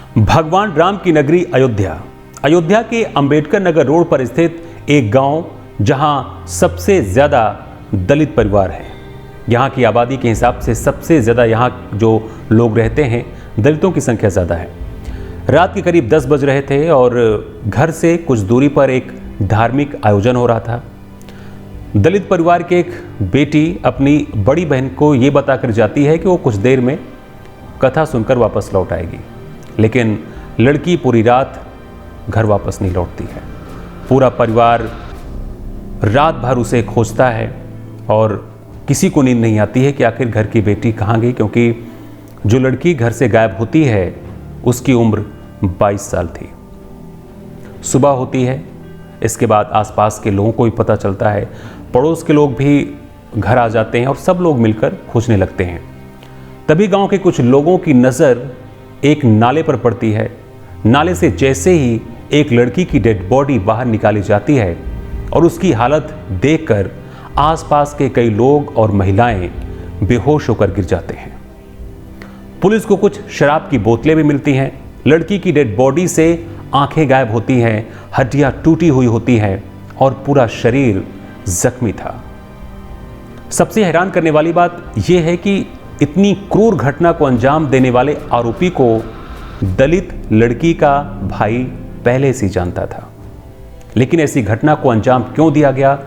भगवान राम की नगरी अयोध्या। अयोध्या के अंबेडकर नगर रोड पर स्थित एक गांव जहां सबसे ज़्यादा दलित परिवार हैं। यहां की आबादी के हिसाब से सबसे ज़्यादा यहां जो लोग रहते हैं, दलितों की संख्या ज़्यादा है। रात के करीब 10 बज रहे थे और घर से कुछ दूरी पर एक धार्मिक आयोजन हो रहा था। दलित परिवार की एक बेटी अपनी बड़ी बहन को ये बताकर जाती है कि वो कुछ देर में कथा सुनकर वापस लौट आएगी, लेकिन लड़की पूरी रात घर वापस नहीं लौटती है। पूरा परिवार रात भर उसे खोजता है और किसी को नींद नहीं आती है कि आखिर घर की बेटी कहाँ गई, क्योंकि जो लड़की घर से गायब होती है उसकी उम्र 22 साल थी। सुबह होती है, इसके बाद आसपास के लोगों को भी पता चलता है, पड़ोस के लोग भी घर आ जाते हैं और सब लोग मिलकर खोजने लगते हैं। तभी गांव के कुछ लोगों की नज़र एक नाले पर पड़ती है। नाले से जैसे ही एक लड़की की डेड बॉडी बाहर निकाली जाती है और उसकी हालत देखकर आसपास के कई लोग और महिलाएं बेहोश होकर गिर जाते हैं। पुलिस को कुछ शराब की बोतलें भी मिलती हैं। लड़की की डेड बॉडी से आंखें गायब होती हैं, हड्डियां टूटी हुई होती हैं और पूरा शरीर जख्मी था। सबसे हैरान करने वाली बात यह है कि इतनी क्रूर घटना को अंजाम देने वाले आरोपी को दलित लड़की का भाई पहले से जानता था। लेकिन ऐसी घटना को अंजाम क्यों दिया गया?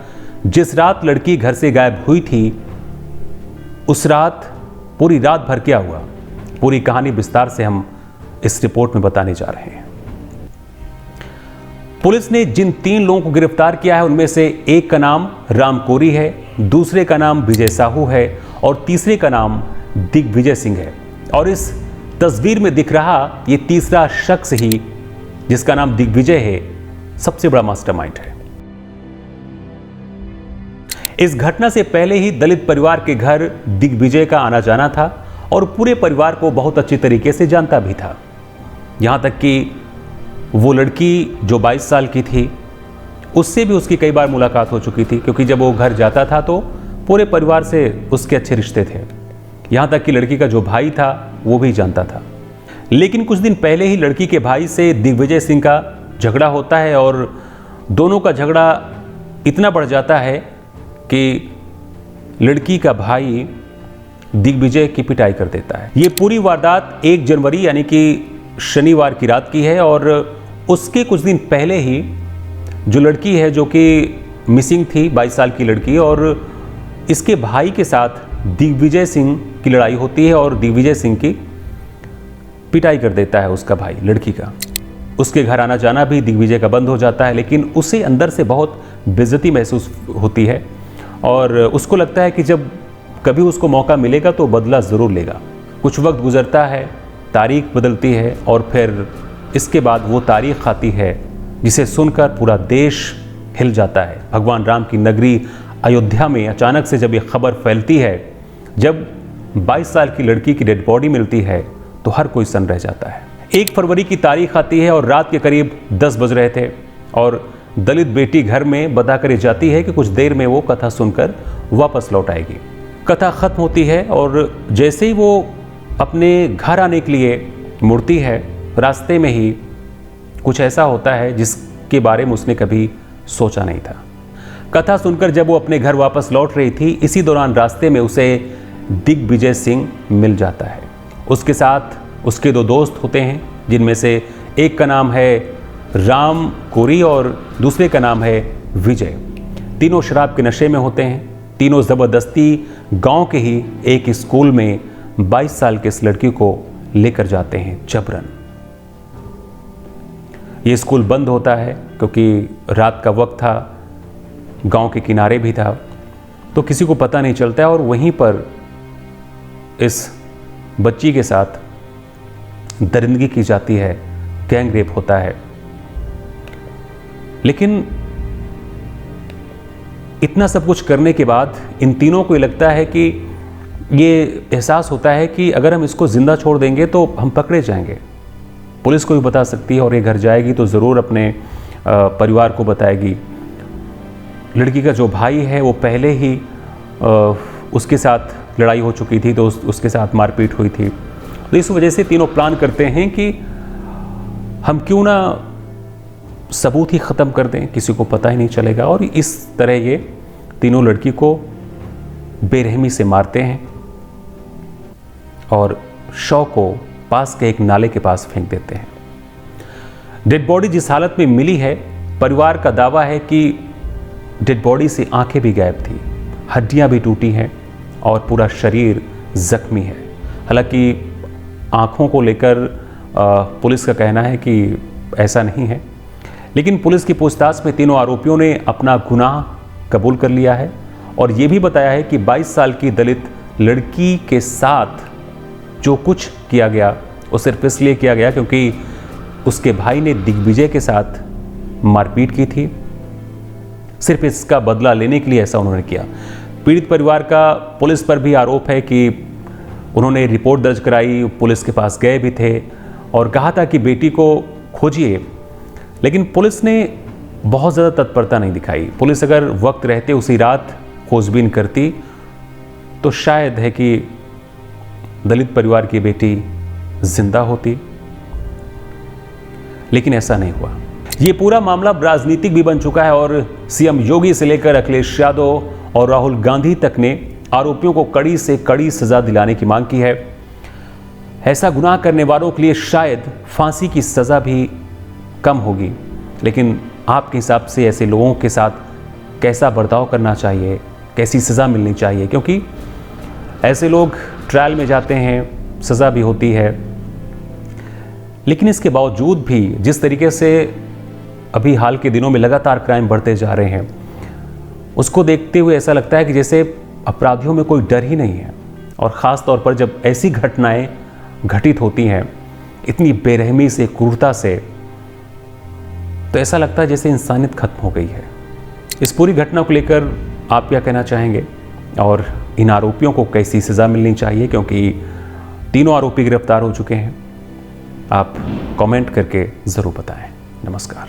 जिस रात लड़की घर से गायब हुई थी, उस रात पूरी रात भर क्या हुआ, पूरी कहानी विस्तार से हम इस रिपोर्ट में बताने जा रहे हैं। पुलिस ने जिन 3 लोगों को गिरफ्तार किया है, उनमें से एक का नाम राम कोरी है, दूसरे का नाम विजय साहू है और तीसरे का नाम दिग्विजय सिंह है। और इस तस्वीर में दिख रहा ये तीसरा शख्स ही, जिसका नाम दिग्विजय है, सबसे बड़ा मास्टरमाइंड है। इस घटना से पहले ही दलित परिवार के घर दिग्विजय का आना जाना था और पूरे परिवार को बहुत अच्छी तरीके से जानता भी था। यहां तक कि वो लड़की जो 22 साल की थी, उससे भी उसकी कई बार मुलाकात हो चुकी थी, क्योंकि जब वो घर जाता था तो पूरे परिवार से उसके अच्छे रिश्ते थे। यहाँ तक कि लड़की का जो भाई था वो भी जानता था। लेकिन कुछ दिन पहले ही लड़की के भाई से दिग्विजय सिंह का झगड़ा होता है और दोनों का झगड़ा इतना बढ़ जाता है कि लड़की का भाई दिग्विजय की पिटाई कर देता है। ये पूरी वारदात 1 जनवरी यानी कि शनिवार की रात की है और उसके कुछ दिन पहले ही जो लड़की है, जो कि मिसिंग थी, 22 साल की लड़की, और इसके भाई के साथ दिग्विजय सिंह की लड़ाई होती है और दिग्विजय सिंह की पिटाई कर देता है उसका भाई लड़की का। उसके घर आना जाना भी दिग्विजय का बंद हो जाता है, लेकिन उसे अंदर से बहुत बेइज्जती महसूस होती है और उसको लगता है कि जब कभी उसको मौका मिलेगा तो बदला ज़रूर लेगा। कुछ वक्त गुजरता है, तारीख बदलती है और फिर इसके बाद वो तारीख आती है जिसे सुनकर पूरा देश हिल जाता है। भगवान राम की नगरी अयोध्या में अचानक से जब ये खबर फैलती है, जब 22 साल की लड़की की डेड बॉडी मिलती है, तो हर कोई सन्न रह जाता है। 1 फरवरी की तारीख आती है और रात के करीब 10 बज रहे थे और दलित बेटी घर में बताकर जाती है कि कुछ देर में वो कथा सुनकर वापस लौट आएगी। कथा खत्म होती है और जैसे ही वो अपने घर आने के लिए मुड़ती है, रास्ते में ही कुछ ऐसा होता है जिसके बारे में उसने कभी सोचा नहीं था। कथा सुनकर जब वो अपने घर वापस लौट रही थी, इसी दौरान रास्ते में उसे दिग्विजय सिंह मिल जाता है। उसके साथ उसके 2 दोस्त होते हैं, जिनमें से एक का नाम है राम कोरी और दूसरे का नाम है विजय। तीनों शराब के नशे में होते हैं। तीनों ज़बरदस्ती गांव के ही एक स्कूल में 22 साल के इस लड़की को लेकर जाते हैं जबरन। ये स्कूल बंद होता है क्योंकि रात का वक्त था, गांव के किनारे भी था, तो किसी को पता नहीं चलता है और वहीं पर इस बच्ची के साथ दरिंदगी की जाती है, गैंग रेप होता है। लेकिन इतना सब कुछ करने के बाद इन तीनों को लगता है कि ये एहसास होता है कि अगर हम इसको ज़िंदा छोड़ देंगे तो हम पकड़े जाएंगे। पुलिस को भी बता सकती है और ये घर जाएगी तो ज़रूर अपने परिवार को बताएगी। लड़की का जो भाई है वो पहले ही उसके साथ लड़ाई हो चुकी थी, तो उसके साथ मारपीट हुई थी। तो इस वजह से तीनों प्लान करते हैं कि हम क्यों ना सबूत ही ख़त्म कर दें, किसी को पता ही नहीं चलेगा। और इस तरह ये तीनों लड़की को बेरहमी से मारते हैं और शव को पास के एक नाले के पास फेंक देते हैं। डेड बॉडी जिस हालत में मिली है, परिवार का दावा है कि डेड बॉडी से आंखें भी गायब थी, हड्डियां भी टूटी हैं और पूरा शरीर जख्मी है। हालांकि आंखों को लेकर पुलिस का कहना है कि ऐसा नहीं है, लेकिन पुलिस की पूछताछ में तीनों आरोपियों ने अपना गुनाह कबूल कर लिया है और ये भी बताया है कि 22 साल की दलित लड़की के साथ जो कुछ किया गया वो सिर्फ इसलिए किया गया क्योंकि उसके भाई ने दिग्विजय के साथ मारपीट की थी। सिर्फ इसका बदला लेने के लिए ऐसा उन्होंने किया। पीड़ित परिवार का पुलिस पर भी आरोप है कि उन्होंने रिपोर्ट दर्ज कराई, पुलिस के पास गए भी थे और कहा था कि बेटी को खोजिए, लेकिन पुलिस ने बहुत ज़्यादा तत्परता नहीं दिखाई। पुलिस अगर वक्त रहते उसी रात खोजबीन करती तो शायद है कि दलित परिवार की बेटी जिंदा होती, लेकिन ऐसा नहीं हुआ। ये पूरा मामला राजनीतिक भी बन चुका है और सीएम योगी से लेकर अखिलेश यादव और राहुल गांधी तक ने आरोपियों को कड़ी से कड़ी सजा दिलाने की मांग की है। ऐसा गुनाह करने वालों के लिए शायद फांसी की सजा भी कम होगी, लेकिन आपके हिसाब से ऐसे लोगों के साथ कैसा बर्ताव करना चाहिए, कैसी सजा मिलनी चाहिए? क्योंकि ऐसे लोग ट्रायल में जाते हैं, सजा भी होती है, लेकिन इसके बावजूद भी जिस तरीके से अभी हाल के दिनों में लगातार क्राइम बढ़ते जा रहे हैं, उसको देखते हुए ऐसा लगता है कि जैसे अपराधियों में कोई डर ही नहीं है। और ख़ास तौर पर जब ऐसी घटनाएं घटित होती हैं इतनी बेरहमी से, क्रूरता से, तो ऐसा लगता है जैसे इंसानियत खत्म हो गई है। इस पूरी घटना को लेकर आप क्या कहना चाहेंगे और इन आरोपियों को कैसी सज़ा मिलनी चाहिए? क्योंकि तीनों आरोपी गिरफ्तार हो चुके हैं। आप कमेंट करके ज़रूर बताएं। नमस्कार।